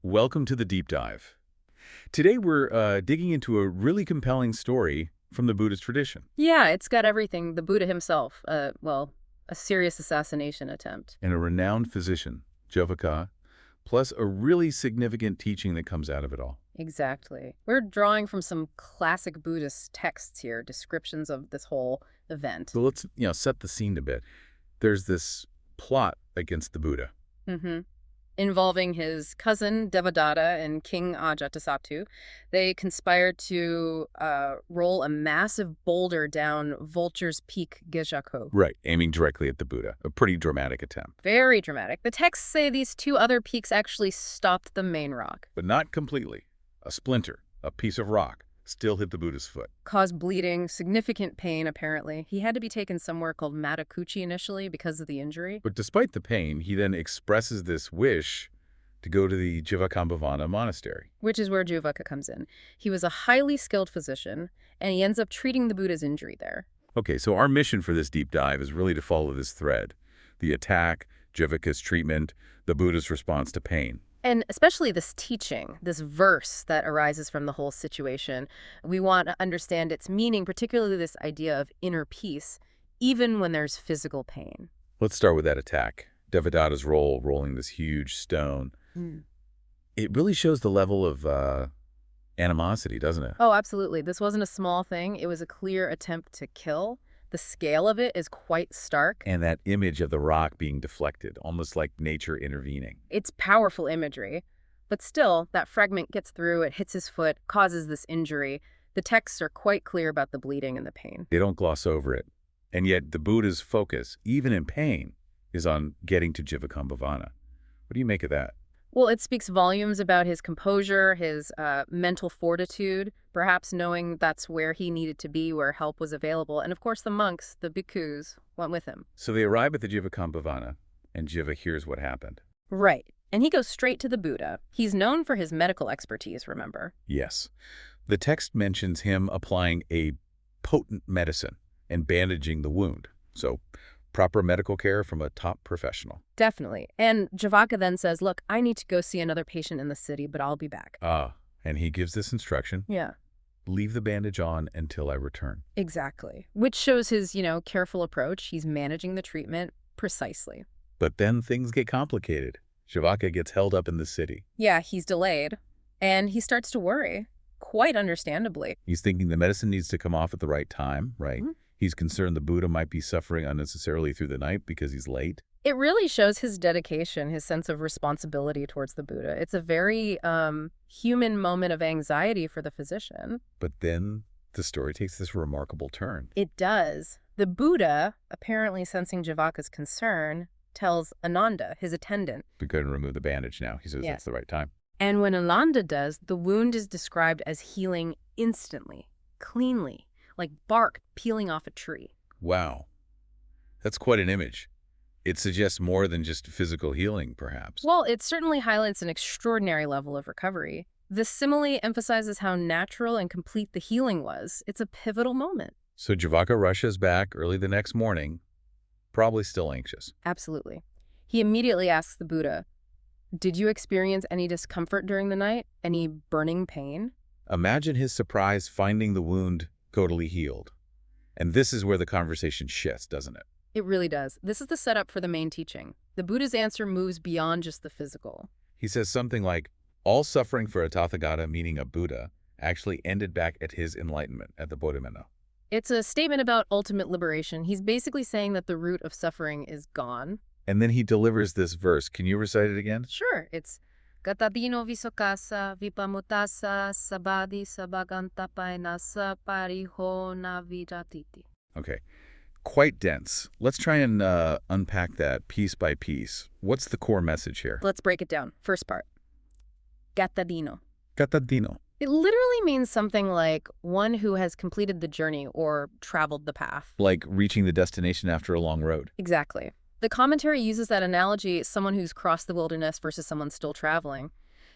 Welcome to the deep dive. Today we're digging into a really compelling story from the Buddhist tradition. Yeah, it's got everything. The Buddha himself, a serious assassination attempt. And a renowned physician, Jīvaka, plus a really significant teaching that comes out of it all. Exactly. We're drawing from some classic Buddhist texts here, descriptions of this whole event. So let's, set the scene a bit. There's this plot against the Buddha. Mm-hmm. Involving his cousin Devadatta and King Ajatasattu. They conspired to roll a massive boulder down Vulture's Peak Gejaku. Right, aiming directly at the Buddha. A pretty dramatic attempt. Very dramatic. The texts say these two other peaks actually stopped the main rock. But not completely. A splinter, a piece of rock, still hit the Buddha's foot. Caused bleeding, significant pain, apparently. He had to be taken somewhere called Matakuchi initially because of the injury. But despite the pain, he then expresses this wish to go to the Jīvaka monastery. Which is where Jīvaka comes in. He was a highly skilled physician, and he ends up treating the Buddha's injury there. Okay, so our mission for this deep dive is really to follow this thread. The attack, Jīvaka's treatment, the Buddha's response to pain. And especially this teaching, this verse that arises from the whole situation. We want to understand its meaning, particularly this idea of inner peace, even when there's physical pain. Let's start with that attack. Devadatta's role, rolling this huge stone. It really shows the level of animosity, doesn't it? Oh, absolutely. This wasn't a small thing. It was a clear attempt to kill. The scale of it is quite stark. And that image of the rock being deflected, almost like nature intervening. It's powerful imagery. But still, that fragment gets through, it hits his foot, causes this injury. The texts are quite clear about the bleeding and the pain. They don't gloss over it. And yet the Buddha's focus, even in pain, is on getting to Jīvaka. What do you make of that? Well, it speaks volumes about his composure, his mental fortitude, perhaps knowing that's where he needed to be, where help was available. And of course, the monks, the bhikkhus, went with him. So they arrive at the Jīvaka, and Jiva hears what happened. Right. And he goes straight to the Buddha. He's known for his medical expertise, remember? Yes. The text mentions him applying a potent medicine and bandaging the wound. So proper medical care from a top professional. Definitely. And Jīvaka then says, look, I need to go see another patient in the city, but I'll be back. And he gives this instruction. Yeah. Leave the bandage on until I return. Exactly. Which shows his, careful approach. He's managing the treatment precisely. But then things get complicated. Jīvaka gets held up in the city. Yeah, he's delayed. And he starts to worry, quite understandably. He's thinking the medicine needs to come off at the right time, right? Mm-hmm. He's concerned the Buddha might be suffering unnecessarily through the night because he's late. It really shows his dedication, his sense of responsibility towards the Buddha. It's a very human moment of anxiety for the physician. But then the story takes this remarkable turn. It does. The Buddha, apparently sensing Jīvaka's concern, tells Ananda, his attendant, to go and remove the bandage now. He says That's the right time. And when Ananda does, the wound is described as healing instantly, cleanly, like bark peeling off a tree. Wow. That's quite an image. It suggests more than just physical healing, perhaps. Well, it certainly highlights an extraordinary level of recovery. This simile emphasizes how natural and complete the healing was. It's a pivotal moment. So Jīvaka rushes back early the next morning, probably still anxious. Absolutely. He immediately asks the Buddha, did you experience any discomfort during the night? Any burning pain? Imagine his surprise finding the wound totally healed. And this is where the conversation shifts, doesn't it? It really does. This is the setup for the main teaching. The Buddha's answer moves beyond just the physical. He says something like, all suffering for a Tathagata, meaning a Buddha, actually ended back at his enlightenment, at the Bodhimana. It's a statement about ultimate liberation. He's basically saying that the root of suffering is gone. And then he delivers this verse. Can you recite it again? Sure. It's Gatadino visokasa vipamutasa sabadi sabagantapainasa pariho navijatiti. Okay. Quite dense. Let's try and unpack that piece by piece. What's the core message here? Let's break it down. First part. Gatadino. Gatadino. It literally means something like one who has completed the journey or traveled the path. Like reaching the destination after a long road. Exactly. The commentary uses that analogy, someone who's crossed the wilderness versus someone still traveling.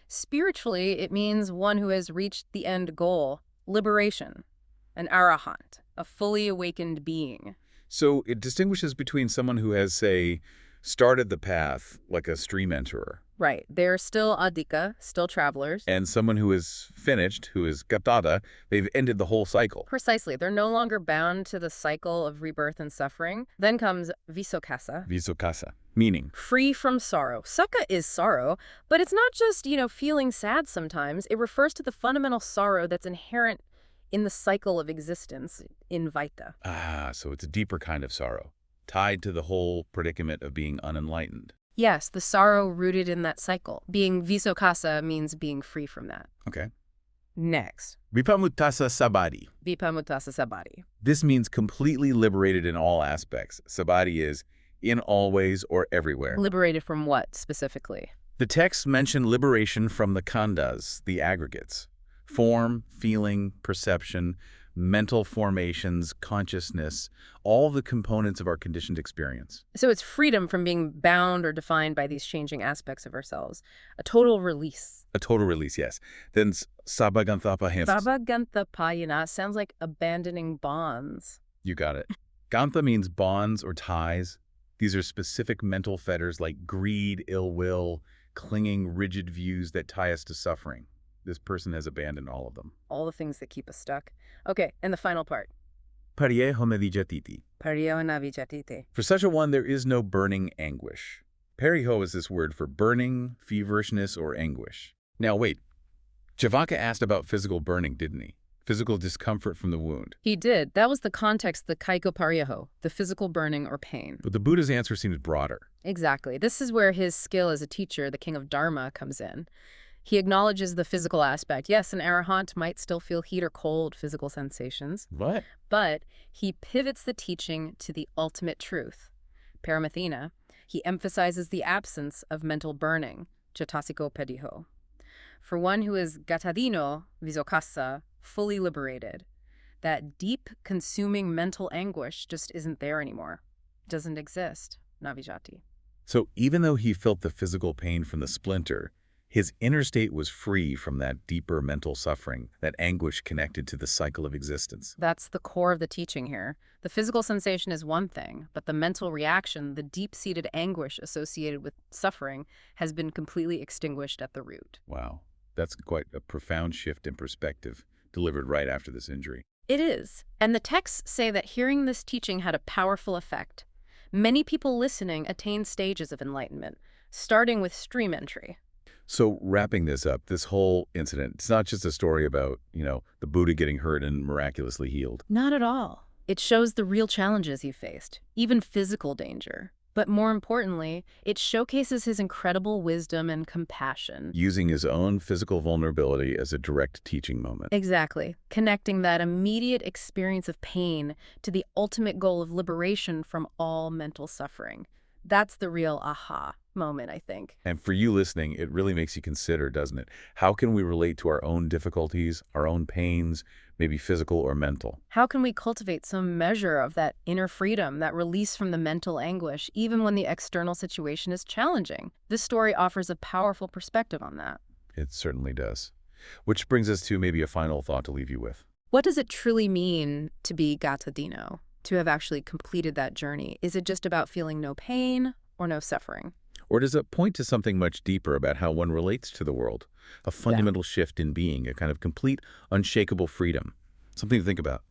Spiritually, it means one who has reached the end goal, liberation, an arahant, a fully awakened being. So it distinguishes between someone who has, say, started the path like a stream enterer, Right. They're still adhika, still travelers. And someone who is finished, who is gatada, they've ended the whole cycle. Precisely. They're no longer bound to the cycle of rebirth and suffering. Then comes visokasa. Visokasa, meaning Free from sorrow. Sukha is sorrow, but it's not just, feeling sad sometimes. It refers to the fundamental sorrow that's inherent in the cycle of existence in Vaita. so it's a deeper kind of sorrow, tied to the whole predicament of being unenlightened. Yes, the sorrow rooted in that cycle. Being visokasa means being free from that. Okay. Next, Vipamutasa sabadi. vipamutasa sabadi. This means completely liberated in all aspects. Sabadi is in always or everywhere. Liberated from what, specifically? The texts mention liberation from the khandhas, the aggregates. Form, feeling, perception, mental formations, consciousness, all the components of our conditioned experience. So it's freedom from being bound or defined by these changing aspects of ourselves. A total release. A total release, yes. Then sabaganthapahimsa. Sabaganthapayana sounds like abandoning bonds. You got it. Gantha means bonds or ties. These are specific mental fetters like greed, ill will, clinging, rigid views that tie us to suffering. This person has abandoned all of them. All the things that keep us stuck. Okay, and the final part. Pariyehomevijatiti. Pariyonavijatite. For such a one, there is no burning anguish. Pariho is this word for burning, feverishness, or anguish. Now wait, Jīvaka asked about physical burning, didn't he? Physical discomfort from the wound. He did. That was the context, the kaiko pariyaho, the physical burning or pain. But the Buddha's answer seems broader. Exactly. This is where his skill as a teacher, the king of Dharma, comes in. He acknowledges the physical aspect. Yes, an arahant might still feel heat or cold physical sensations. What? But he pivots the teaching to the ultimate truth. Paramathina, he emphasizes the absence of mental burning, chatasiko pediho. For one who is gatadino, visokasa, fully liberated, that deep, consuming mental anguish just isn't there anymore. It doesn't exist, navijati. So even though he felt the physical pain from the splinter, his inner state was free from that deeper mental suffering, that anguish connected to the cycle of existence. That's the core of the teaching here. The physical sensation is one thing, but the mental reaction, the deep-seated anguish associated with suffering, has been completely extinguished at the root. Wow, that's quite a profound shift in perspective, delivered right after this injury. It is. And the texts say that hearing this teaching had a powerful effect. Many people listening attained stages of enlightenment, starting with stream entry. So wrapping this up, this whole incident, it's not just a story about, the Buddha getting hurt and miraculously healed. Not at all. It shows the real challenges he faced, even physical danger. But more importantly, it showcases his incredible wisdom and compassion. Using his own physical vulnerability as a direct teaching moment. Exactly. Connecting that immediate experience of pain to the ultimate goal of liberation from all mental suffering. That's the real aha moment, I think. And for you listening, it really makes you consider, doesn't it? How can we relate to our own difficulties, our own pains, maybe physical or mental? How can we cultivate some measure of that inner freedom, that release from the mental anguish, even when the external situation is challenging? This story offers a powerful perspective on that. It certainly does. Which brings us to maybe a final thought to leave you with. What does it truly mean to be gatadino, to have actually completed that journey? Is it just about feeling no pain or no suffering? Or does it point to something much deeper about how one relates to the world? A fundamental shift in being, a kind of complete, unshakable freedom. Something to think about.